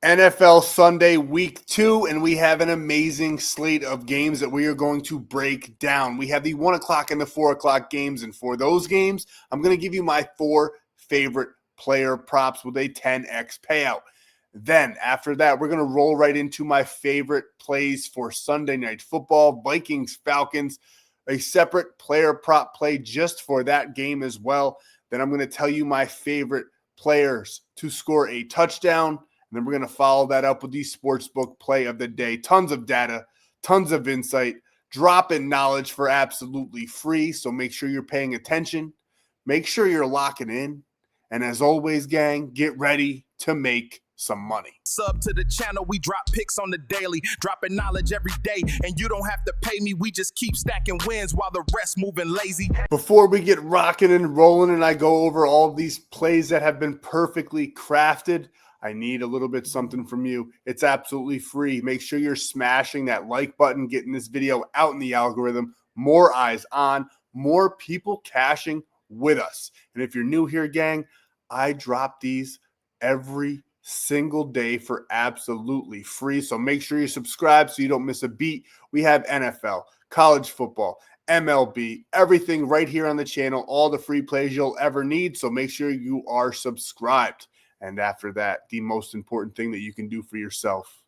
NFL Sunday Week 2, and we have an amazing slate of games that we are going to break down. We have the 1 o'clock and the 4 o'clock games, and for those games, I'm going to give you my 4 favorite player props with a 10x payout. Then, after that, we're going to roll right into my favorite plays for Sunday Night Football, Vikings, Falcons, a separate player prop play just for that game as well. Then I'm going to tell you my favorite players to score a touchdown. And then we're going to follow that up with the sportsbook play of the day. Tons of data, tons of insight, drop-in knowledge for absolutely free. So make sure you're paying attention. Make sure you're locking in. And as always, gang, get ready to make some money. Sub to the channel, we drop picks on the daily, dropping knowledge every day, and you don't have to pay me, we just keep stacking wins while the rest moving lazy. Before we get rocking and rolling and I go over all of these plays that have been perfectly crafted, I need a little bit something from you. It's absolutely free. Make sure you're smashing that like button, getting this video out in the algorithm, more eyes on, more people cashing with us. And if you're new here, gang, I drop these every single day for absolutely free. So make sure you subscribe so you don't miss a beat. We have NFL, college football, MLB, everything right here on the channel, all the free plays you'll ever need. So make sure you are subscribed. And after that, the most important thing that you can do for yourself,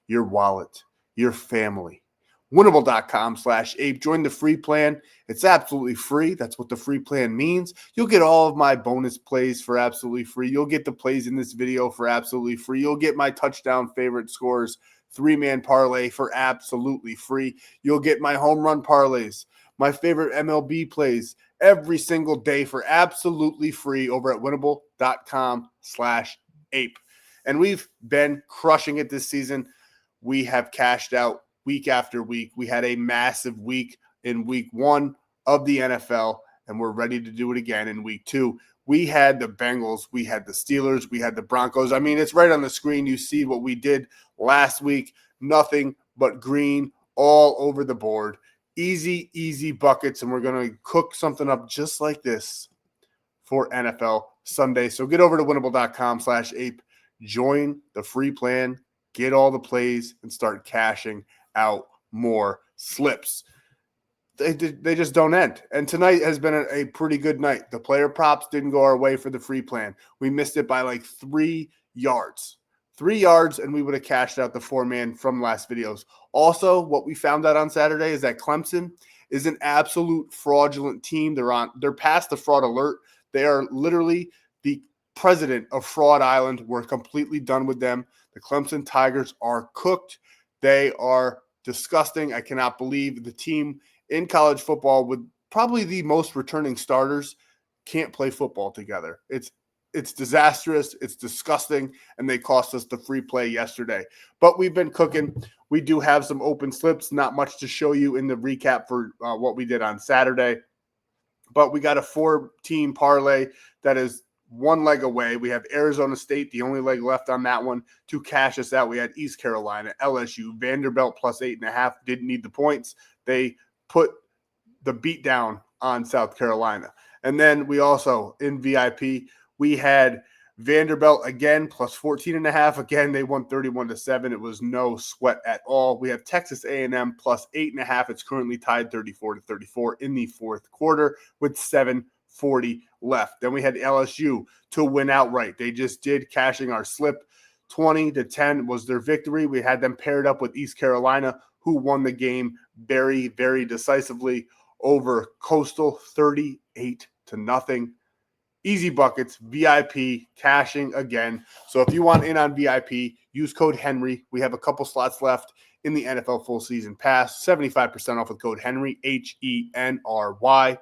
your wallet, your family, winible.com/ape. Join the free plan. It's absolutely free. That's what the free plan means. You'll get all of my bonus plays for absolutely free. You'll get the plays in this video for absolutely free. You'll get my touchdown favorite scores, 3-man parlay for absolutely free. You'll get my home run parlays, my favorite MLB plays every single day for absolutely free over at winible.com/ape. And we've been crushing it this season. We have cashed out week after week. We had a massive week in week 1 of the NFL, and we're ready to do it again in week 2. We had the Bengals, we had the Steelers, we had the Broncos. I mean, it's right on the screen. You see what we did last week. Nothing but green all over the board. Easy buckets, and we're going to cook something up just like this for NFL Sunday. So get over to winible.com/ape, join the free plan, get all the plays, and start cashing out more slips. They just don't end. And tonight has been a pretty good night. The player props didn't go our way for the free plan. We missed it by like 3 yards. 3 yards, and we would have cashed out the 4-man from last videos. Also, what we found out on Saturday is that Clemson is an absolute fraudulent team. They're past the fraud alert. They are literally the president of Fraud Island. We're completely done with them. The Clemson Tigers are cooked. They are disgusting. I cannot believe the team in college football with probably the most returning starters can't play football together. It's disastrous. It's disgusting, and they cost us the free play yesterday. But we've been cooking. We do have some open slips. Not much to show you in the recap for what we did on Saturday. But we got a 4-team parlay that is 1 leg away. We have Arizona State, the only leg left on that one, to cash us out. We had East Carolina, LSU, Vanderbilt plus 8.5. Didn't need the points. They put the beat down on South Carolina. And then we also, in VIP, we had Vanderbilt again plus 14.5. Again, they won 31-7. It was no sweat at all. We have Texas A&M plus 8.5. It's currently tied 34-34 in the 4th quarter with 7:40 left. Then we had LSU to win outright. They just did, cashing our slip. 20-10 was their victory. We had them paired up with East Carolina, who won the game very, very decisively over Coastal, 38-0. Easy buckets, VIP, cashing again. So if you want in on VIP, use code Henry. We have a couple slots left in the NFL full season pass. 75% off with code Henry, HENRY.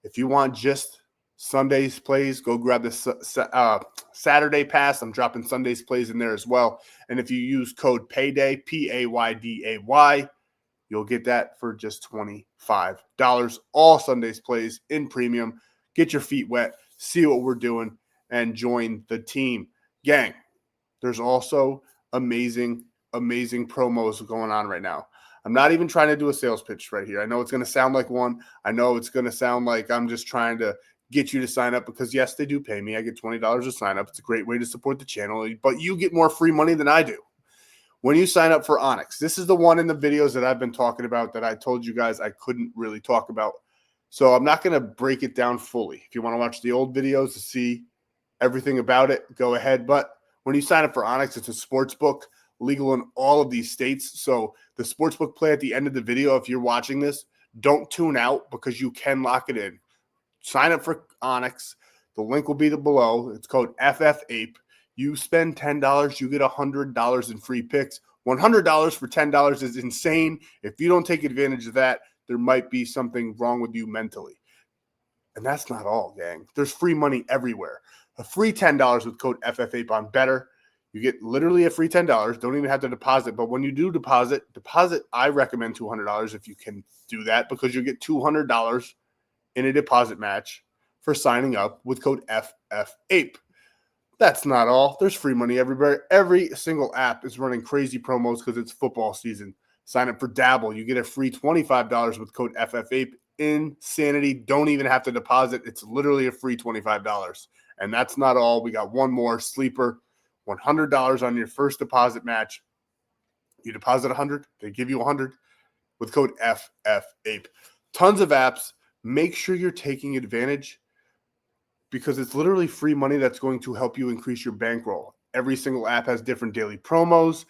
If you want just Sunday's plays, go grab the Saturday pass. I'm dropping Sunday's plays in there as well. And if you use code PAYDAY, PAYDAY, you'll get that for just $25. All Sunday's plays in premium. Get your feet wet. See what we're doing, and join the team. Gang, there's also amazing promos going on right now. I'm not even trying to do a sales pitch right here. I know it's going to sound like one. I know it's going to sound like I'm just trying to get you to sign up because, yes, they do pay me. I get $20 to sign up. It's a great way to support the channel, but you get more free money than I do. When you sign up for Onyx, this is the one in the videos that I've been talking about that I told you guys I couldn't really talk about. So I'm not going to break it down fully. If you want to watch the old videos to see everything about it, go ahead. But when you sign up for Onyx, it's a sports book, legal in all of these states. So the sports book play at the end of the video, if you're watching this, don't tune out because you can lock it in. Sign up for Onyx. The link will be below. It's code FFAPE. You spend $10, you get $100 in free picks. $100 for $10 is insane. If you don't take advantage of that, there might be something wrong with you mentally. And that's not all, gang. There's free money everywhere. A free $10 with code FFAPE on Betr. You get literally a free $10. Don't even have to deposit. But when you do deposit, I recommend $200 if you can do that because you get $200 in a deposit match for signing up with code FFAPE. That's not all. There's free money everywhere. Every single app is running crazy promos because it's football season. Sign up for Dabble. You get a free $25 with code FFAPE. Insanity. Don't even have to deposit. It's literally a free $25. And that's not all. We got one more. Sleeper. $100 on your first deposit match. You deposit $100. They give you $100 with code FFAPE. Tons of apps. Make sure you're taking advantage because it's literally free money that's going to help you increase your bankroll. Every single app has different daily promos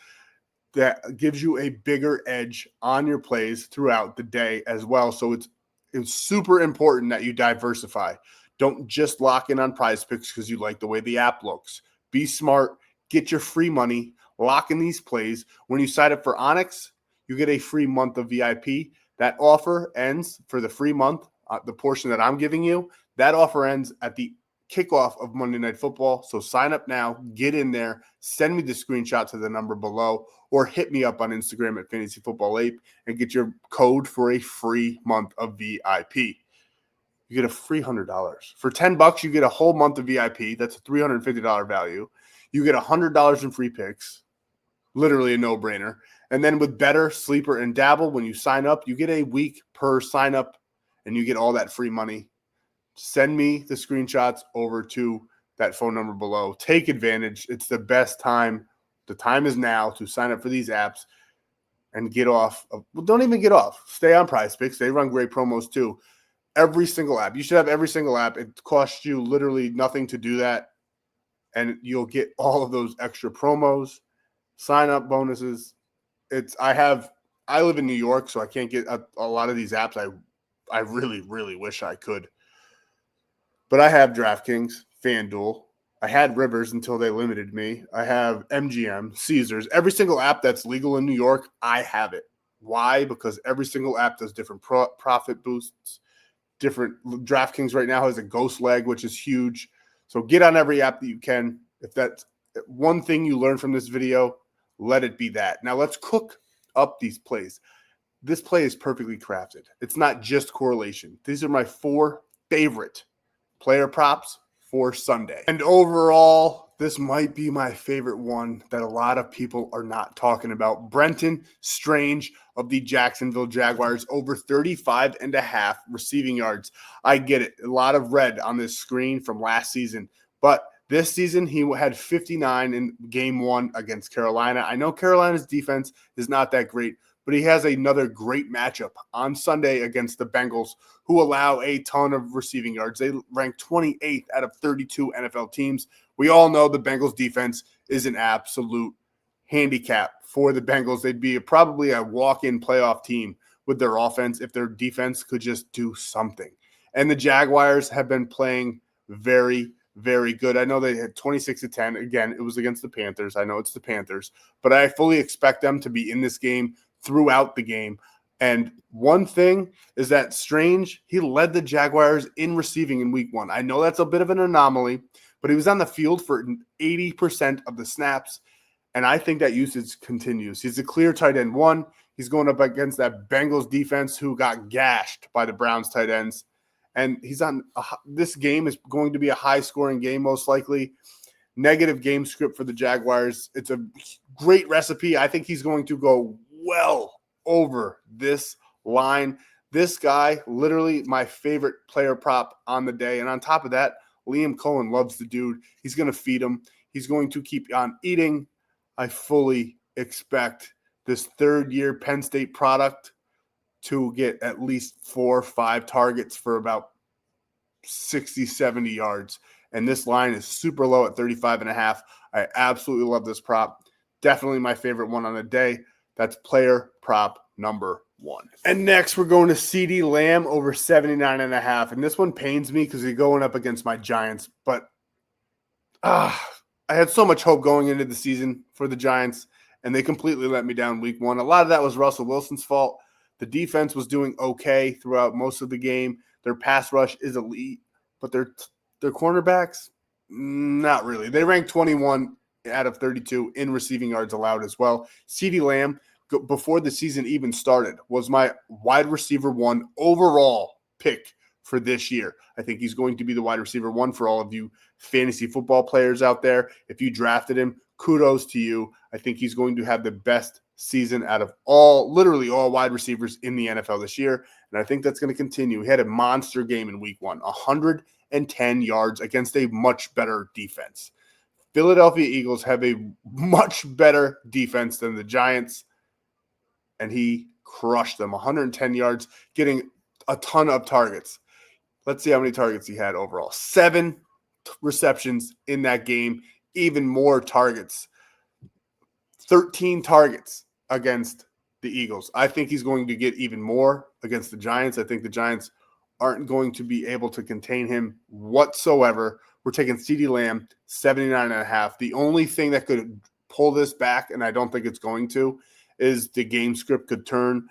that gives you a bigger edge on your plays throughout the day as well. So it's super important that you diversify. Don't just lock in on Prizepicks because you like the way the app looks. Be smart. Get your free money. Lock in these plays. When you sign up for Onyx, you get a free month of VIP. That offer ends for the free month. The portion that I'm giving you, that offer ends at the kickoff of Monday Night Football. So sign up now, get in there, send me the screenshot to the number below, or hit me up on Instagram at fantasyfootballape and get your code for a free month of VIP. You get a free $100. For $10, you get a whole month of VIP. That's a $350 value. You get $100 in free picks. Literally a no-brainer. And then with Betr, Sleeper, and Dabble, when you sign up, you get a week per sign up, and you get all that free money. Send me the screenshots over to that phone number below. Take advantage. It's the best time. The time is now to sign up for these apps and get off. Well, don't even get off. Stay on Prizepicks. They run great promos too. Every single app. You should have every single app. It costs you literally nothing to do that, and you'll get all of those extra promos, sign-up bonuses. I live in New York, so I can't get a lot of these apps. I really, really wish I could. But I have DraftKings, FanDuel. I had Rivers until they limited me. I have MGM, Caesars. Every single app that's legal in New York, I have it. Why? Because every single app does different profit boosts. Different. DraftKings right now has a ghost leg, which is huge. So get on every app that you can. If that's one thing you learn from this video, let it be that. Now let's cook up these plays. This play is perfectly crafted. It's not just correlation. These are my 4 favorite player props for Sunday. And overall, this might be my favorite one that a lot of people are not talking about. Brenton Strange of the Jacksonville Jaguars, over 35.5 receiving yards. I get it. A lot of red on this screen from last season. But this season, he had 59 in game 1 against Carolina. I know Carolina's defense is not that great, but he has another great matchup on Sunday against the Bengals, who allow a ton of receiving yards. They rank 28th out of 32 NFL teams. We all know the Bengals defense is an absolute handicap for the Bengals. They'd be probably a walk-in playoff team with their offense if their defense could just do something. And the Jaguars have been playing very, very good. I know they had 26-10. Again, it was against the Panthers. I know it's the Panthers, but I fully expect them to be in this game throughout the game. And one thing is that Strange, he led the Jaguars in receiving in week 1. I know that's a bit of an anomaly, but he was on the field for 80% of the snaps, and I think that usage continues. He's a clear tight end 1. He's going up against that Bengals defense who got gashed by the Browns tight ends. And he's on this game is going to be a high-scoring game most likely. Negative game script for the Jaguars. It's a great recipe. I think he's going to go well over this line. This guy, literally my favorite player prop on the day. And on top of that, Liam Cohen loves the dude. He's going to feed him. He's going to keep on eating. I fully expect this third-year Penn State product to get at least 4 or 5 targets for about 60, 70 yards. And this line is super low at 35.5. I absolutely love this prop. Definitely my favorite one on the day. That's player prop number 1. And next we're going to CeeDee Lamb over 79.5. And this one pains me because he's going up against my Giants. But I had so much hope going into the season for the Giants, and they completely let me down week 1. A lot of that was Russell Wilson's fault. The defense was doing okay throughout most of the game. Their pass rush is elite, but their cornerbacks, not really. They ranked 21 out of 32 in receiving yards allowed as well. CeeDee Lamb, before the season even started, was my wide receiver 1 overall pick for this year. I think he's going to be the wide receiver 1 for all of you fantasy football players out there. If you drafted him, kudos to you. I think he's going to have the best season out of literally all wide receivers in the NFL this year. And I think that's going to continue. He had a monster game in week 1, 110 yards against a much better defense. Philadelphia Eagles have a much better defense than the Giants, and he crushed them. 110 yards, getting a ton of targets. Let's see how many targets he had overall. 7 receptions in that game, even more targets. 13 targets against the Eagles. I think he's going to get even more against the Giants. I think the Giants aren't going to be able to contain him whatsoever. We're taking CeeDee Lamb, 79.5. The only thing that could pull this back, and I don't think it's going to, is the game script could turn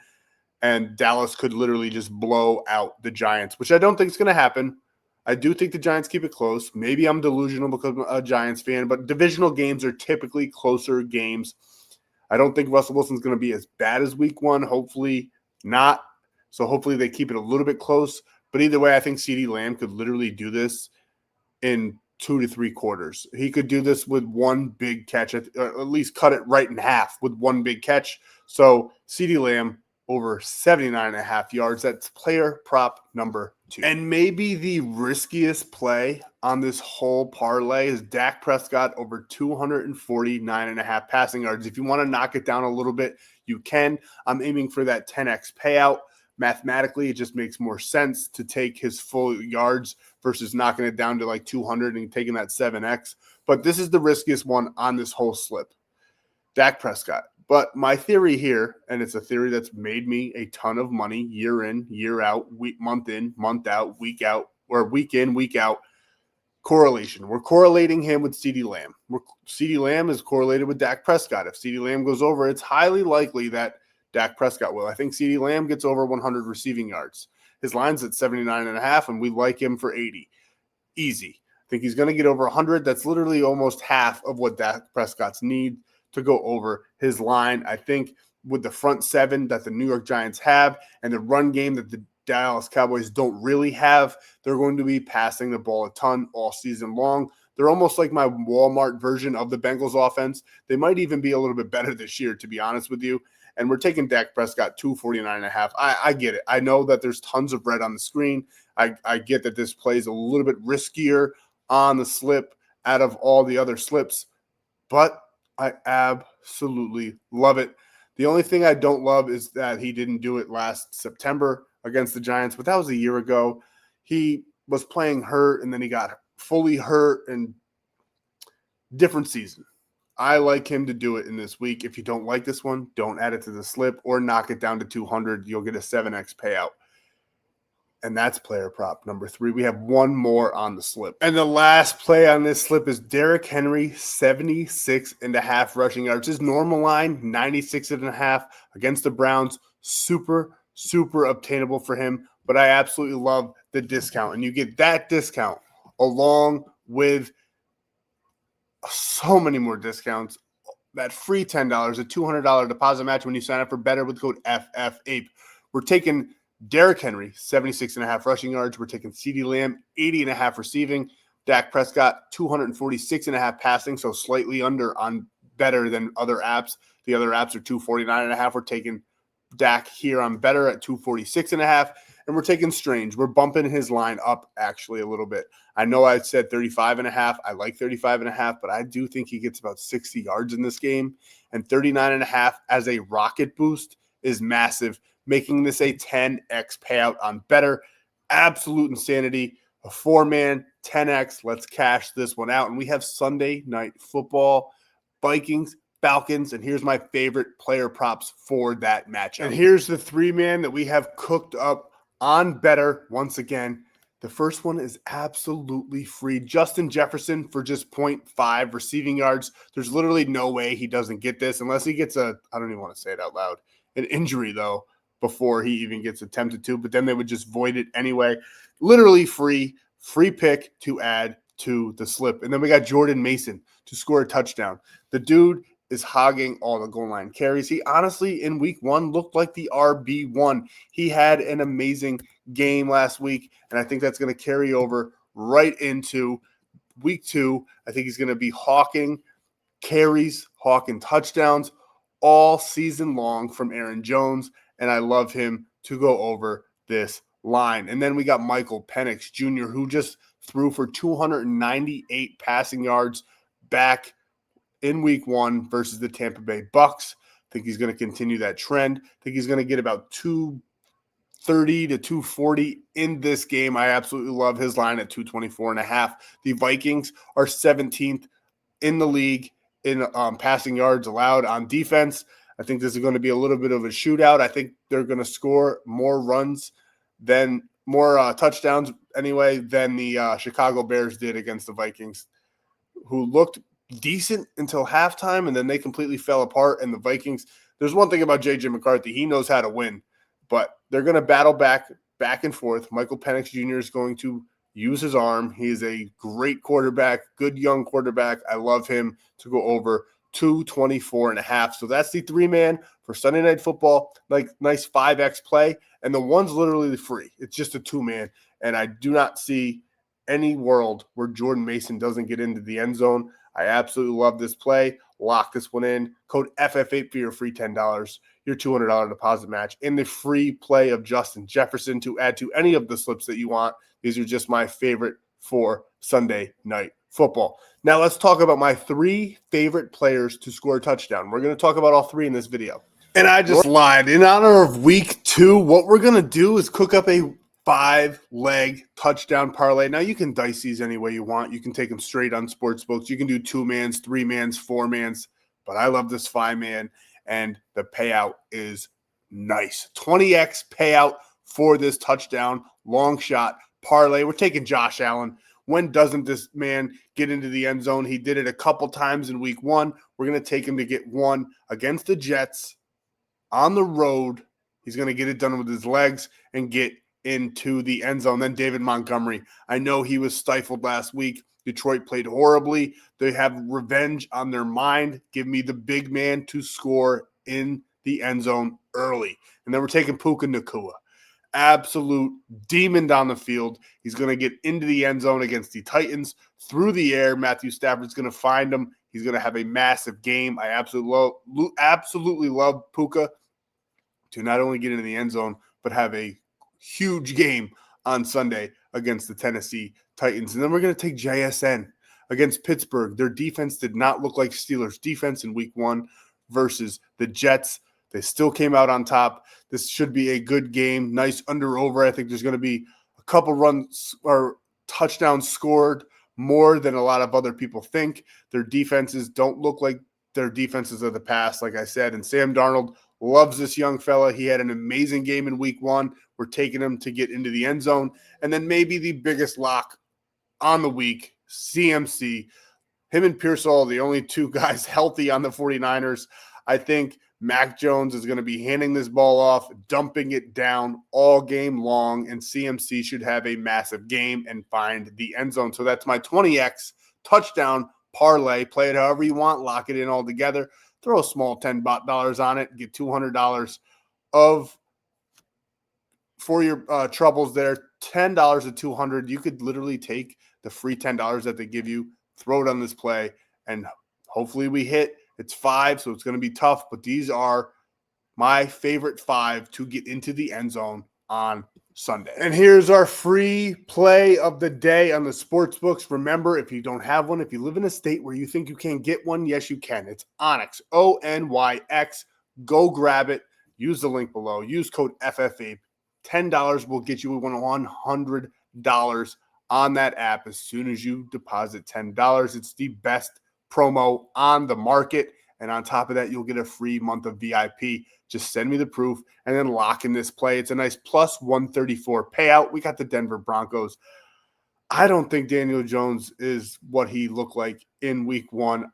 and Dallas could literally just blow out the Giants, which I don't think is going to happen. I do think the Giants keep it close. Maybe I'm delusional because I'm a Giants fan, but divisional games are typically closer games. I don't think Russell Wilson's going to be as bad as week 1. Hopefully not. So hopefully they keep it a little bit close. But either way, I think CeeDee Lamb could literally do this in 2 to 3 quarters. He could do this with one big catch, at least cut it right in half with one big catch. So CeeDee Lamb over 79.5 yards. That's player prop number 2. And maybe the riskiest play on this whole parlay is Dak Prescott over 249.5 passing yards. If you want to knock it down a little bit, you can. I'm aiming for that 10x payout. Mathematically, it just makes more sense to take his full yards versus knocking it down to like 200 and taking that 7x. But this is the riskiest one on this whole slip. Dak Prescott. But my theory here, and it's a theory that's made me a ton of money year in, year out, month in, month out, week in, week out, correlation. We're correlating him with CeeDee Lamb. CeeDee Lamb is correlated with Dak Prescott. If CeeDee Lamb goes over, it's highly likely that Dak Prescott will. I think CeeDee Lamb gets over 100 receiving yards. His line's at 79.5, and we like him for 80. Easy. I think he's going to get over 100. That's literally almost half of what Dak Prescott's need to go over his line. I think with the front 7 that the New York Giants have and the run game that the Dallas Cowboys don't really have, they're going to be passing the ball a ton all season long. They're almost like my Walmart version of the Bengals offense. They might even be a little bit better this year, to be honest with you. And we're taking Dak Prescott 249.5. I get it. I know that there's tons of red on the screen. I get that this plays a little bit riskier on the slip out of all the other slips, but I absolutely love it. The only thing I don't love is that he didn't do it last September against the Giants, but that was a year ago. He was playing hurt, and then he got fully hurt, and different season. I like him to do it in this week. If you don't like this one, don't add it to the slip or knock it down to 200. You'll get a 7x payout. And that's player prop number 3. We have one more on the slip. And the last play on this slip is Derrick Henry, 76.5 rushing yards. His normal line, 96.5 against the Browns. Super, super obtainable for him. But I absolutely love the discount. And you get that discount along with so many more discounts. That free $10, a $200 deposit match when you sign up for Betr with code FFAPE. We're taking Derrick Henry, 76.5 rushing yards. We're taking CeeDee Lamb, 80.5 receiving. Dak Prescott, 246.5 passing, so slightly under on better than other apps. The other apps are 249.5. We're taking Dak here on Betr at 246.5. And we're taking Strange. We're bumping his line up actually a little bit. I know I said 35.5. I like 35.5, but I do think he gets about 60 yards in this game. And 39.5 as a rocket boost is massive, making this a 10x payout on Betr. Absolute insanity. A 4-man, 10x. Let's cash this one out. And we have Sunday night football, Vikings, Falcons, and here's my favorite player props for that matchup. And here's the 3-man that we have cooked up on Betr once again. The first one is absolutely free. Justin Jefferson for just 0.5 receiving yards. There's literally no way he doesn't get this unless he gets I don't even want to say it out loud, an injury though, before he even gets attempted to, but then they would just void it anyway. Literally free pick to add to the slip. And then we got Jordan Mason to score a touchdown. The dude is hogging all the goal line carries. He honestly, in week 1, looked like the RB1. He had an amazing game last week, and I think that's going to carry over right into week 2. I think he's going to be hawking carries, hawking touchdowns all season long from Aaron Jones, and I love him to go over this line. And then we got Michael Penix Jr., who just threw for 298 passing yards back in week 1 versus the Tampa Bay Bucks. I think he's going to continue that trend. I think he's going to get about 230 to 240 in this game. I absolutely love his line at 224.5. The Vikings are 17th in the league in passing yards allowed on defense. I think this is going to be a little bit of a shootout. I think they're going to score more touchdowns anyway than the Chicago Bears did against the Vikings, who looked decent until halftime, and then they completely fell apart. And the Vikings, there's one thing about J.J. McCarthy. He knows how to win, but they're going to battle back and forth. Michael Penix Jr. is going to use his arm. He is a great quarterback, good young quarterback. I love him to go over 224.5. So that's the 3-man for Sunday Night Football. Like, nice 5x play, and the one's literally free. It's just a 2-man, and I do not see any world where Jordan Mason doesn't get into the end zone. I absolutely love this play. Lock this one in. Code FF8 for your free $10, your $200 deposit match, and the free play of Justin Jefferson to add to any of the slips that you want. These are just my favorite for Sunday Night Football. Now let's talk about my 3 favorite players to score a touchdown. We're going to talk about all 3 in this video. And I just lied. In honor of week 2, what we're going to do is cook up a 5-leg touchdown parlay. Now, you can dice these any way you want. You can take them straight on sports books. You can do 2-mans, 3-mans, 4-mans, but I love this 5-man, and the payout is nice. 20x payout for this touchdown long shot parlay. We're taking Josh Allen. When doesn't this man get into the end zone? He did it a couple times in week 1. We're going to take him to get one against the Jets on the road. He's going to get it done with his legs and get into the end zone. Then David Montgomery. I know he was stifled last week. Detroit played horribly. They have revenge on their mind. Give me the big man to score in the end zone early. And then we're taking Puka Nacua. Absolute demon down the field. He's going to get into the end zone against the Titans through the air. Matthew Stafford's going to find him. He's going to have a massive game. I absolutely love Puka to not only get into the end zone, but have a huge game on Sunday against the Tennessee Titans. And then we're going to take JSN against Pittsburgh. Their defense did not look like Steelers' defense in week 1 versus the Jets. They still came out on top. This should be a good game. Nice under-over. I think there's going to be a couple runs or touchdowns scored more than a lot of other people think. Their defenses don't look like their defenses of the past, like I said. And Sam Darnold loves this young fella. He had an amazing game in week 1. We're taking him to get into the end zone. And then maybe the biggest lock on the week, CMC. Him and Pearsall, the only 2 guys healthy on the 49ers. I think Mac Jones is going to be handing this ball off, dumping it down all game long, and CMC should have a massive game and find the end zone. So that's my 20x touchdown parlay. Play it however you want. Lock it in all together. Throw a small $10 on it. Get $200 for your troubles there. $10 to $200. You could literally take the free $10 that they give you, throw it on this play, and hopefully we hit. It's 5, so it's going to be tough, but these are my favorite 5 to get into the end zone on Sunday. And here's our free play of the day on the sports books. Remember, if you don't have one, if you live in a state where you think you can't get one, yes, you can. It's Onyx, Onyx. Go grab it. Use the link below. Use code FFA. $10 will get you $100 on that app as soon as you deposit $10. It's the best promo on the market. And on top of that, you'll get a free month of VIP. Just send me the proof and then lock in this play. It's a nice plus 134 payout. We got the Denver Broncos. I don't think Daniel Jones is what he looked like in week 1.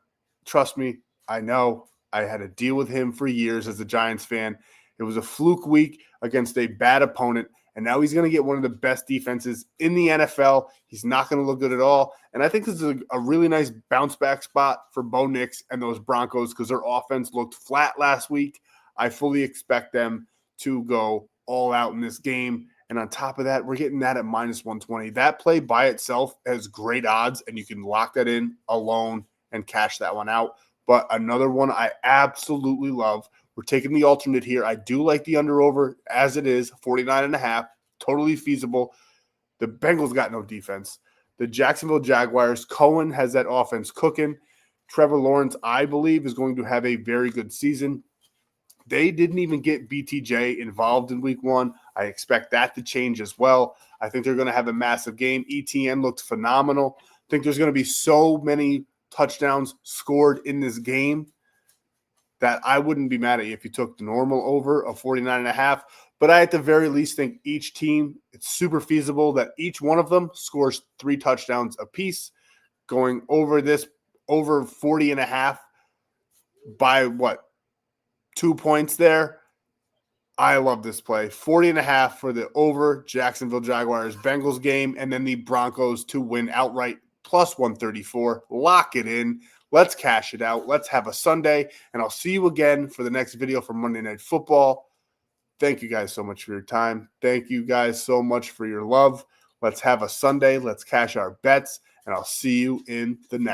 Trust me, I know. I had to deal with him for years as a Giants fan. It was a fluke week against a bad opponent, and now he's going to get one of the best defenses in the NFL. He's not going to look good at all. And I think this is a really nice bounce-back spot for Bo Nix and those Broncos because their offense looked flat last week. I fully expect them to go all out in this game. And on top of that, we're getting that at minus 120. That play by itself has great odds, and you can lock that in alone and cash that one out. But another one I absolutely love. We're taking the alternate here. I do like the under-over as it is, 49.5, totally feasible. The Bengals got no defense. The Jacksonville Jaguars, Cohen has that offense cooking. Trevor Lawrence, I believe, is going to have a very good season. They didn't even get BTJ involved in week 1. I expect that to change as well. I think they're going to have a massive game. ETN looked phenomenal. I think there's going to be so many touchdowns scored in this game that I wouldn't be mad at you if you took the normal over of 49.5. But I at the very least think each team, it's super feasible that each one of them scores 3 touchdowns apiece, going over 40.5 by 2 points there. I love this play. 40.5 for the over Jacksonville Jaguars Bengals game, and then the Broncos to win outright plus 134. Lock it in. Let's cash it out. Let's have a Sunday, and I'll see you again for the next video for Monday Night Football. Thank you guys so much for your time. Thank you guys so much for your love. Let's have a Sunday. Let's cash our bets, and I'll see you in the next.